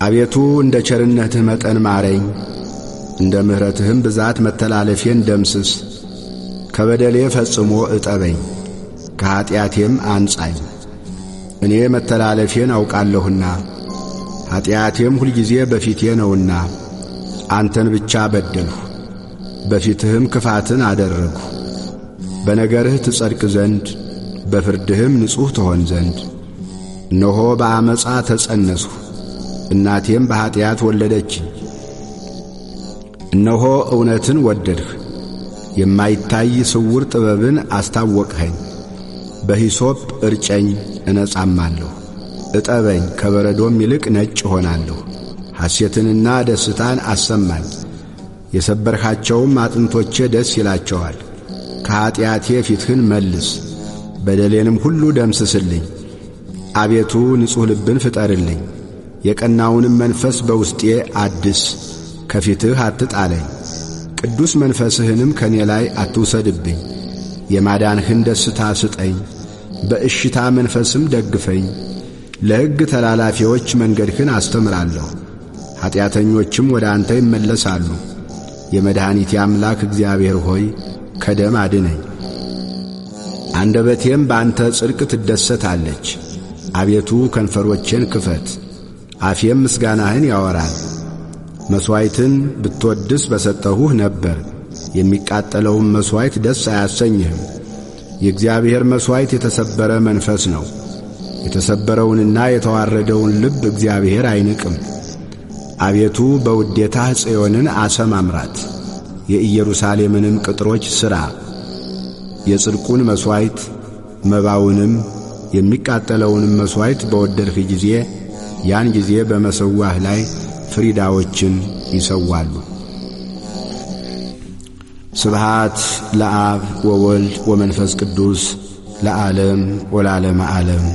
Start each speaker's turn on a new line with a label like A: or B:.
A: አቤቱ እንደ ቸርነትህ መጠን ማረኝ፣ እንደ ምሕረትህም ብዛት መተላለፌን ደምስስ። ከበደሌ ፈጽሞ እጠበኝ፣ ከኀጢአቴም አንጻኝ። እኔ መተላለፌን አውቃለሁና ኀጢአቴም ሁልጊዜ በፊቴ ነውና። አንተን ብቻ በደልሁ፣ በፊትህም ክፋትን አደረግሁ። በነገርህ ትጸድቅ ዘንድ በፍርድህም ንጹሕ ትሆን ዘንድ። እነሆ በአመፃ ተጸነስሁ፣ እናቴም በኀጢአት ወለደችኝ። እነሆ እውነትን ወደድህ፣ የማይታይ ስውር ጥበብን አስታወቅኸኝ። በሂሶጵ እርጨኝ እነጻማለሁ፣ እጠበኝ ከበረዶም ይልቅ ነጭ ሆናለሁ። ሐሴትንና ደስታን አሰማኝ፣ የሰበርኻቸውም አጥንቶቼ ደስ ይላቸዋል። ከኀጢአቴ ፊትህን መልስ፣ በደሌንም ሁሉ ደምስስልኝ። አቤቱ ንጹሕ ልብን ፍጠርልኝ፣ የቀናውንም መንፈስ በውስጤ አድስ። ከፊትህ አትጣለኝ፣ ቅዱስ መንፈስህንም ከኔ ላይ አትውሰድብኝ። የማዳንህን ደስታ ስጠኝ፣ በእሽታ መንፈስም ደግፈኝ። ለሕግ ተላላፊዎች መንገድህን አስተምራለሁ፣ ኀጢአተኞችም ወደ አንተ ይመለሳሉ። የመድኃኒቴ አምላክ እግዚአብሔር ሆይ ከደም አድነኝ። አንደበቴም በአንተ ጽድቅ ትደሰታለች። አቤቱ ከንፈሮቼን ክፈት፣ አፌም ምስጋናህን ያወራል። መሥዋዕትን ብትወድስ በሰጠሁህ ነበር፣ የሚቃጠለውም መሥዋዕት ደስ አያሰኝህም። የእግዚአብሔር መሥዋዕት የተሰበረ መንፈስ ነው፣ የተሰበረውንና የተዋረደውን ልብ እግዚአብሔር አይንቅም። አቤቱ በውዴታህ ጽዮንን አሰማምራት፣ የኢየሩሳሌምንም ቅጥሮች ሥራ። የጽድቁን መሥዋዕት መባውንም የሚቃጠለውንም መሥዋዕት በወደድህ ጊዜ ያን ጊዜ በመሠዋህ ላይ ፍሪዳዎችን ይሰዋሉ። ስብሃት ለአብ ወወልድ ወመንፈስ ቅዱስ ለዓለም ወለዓለመ ዓለም።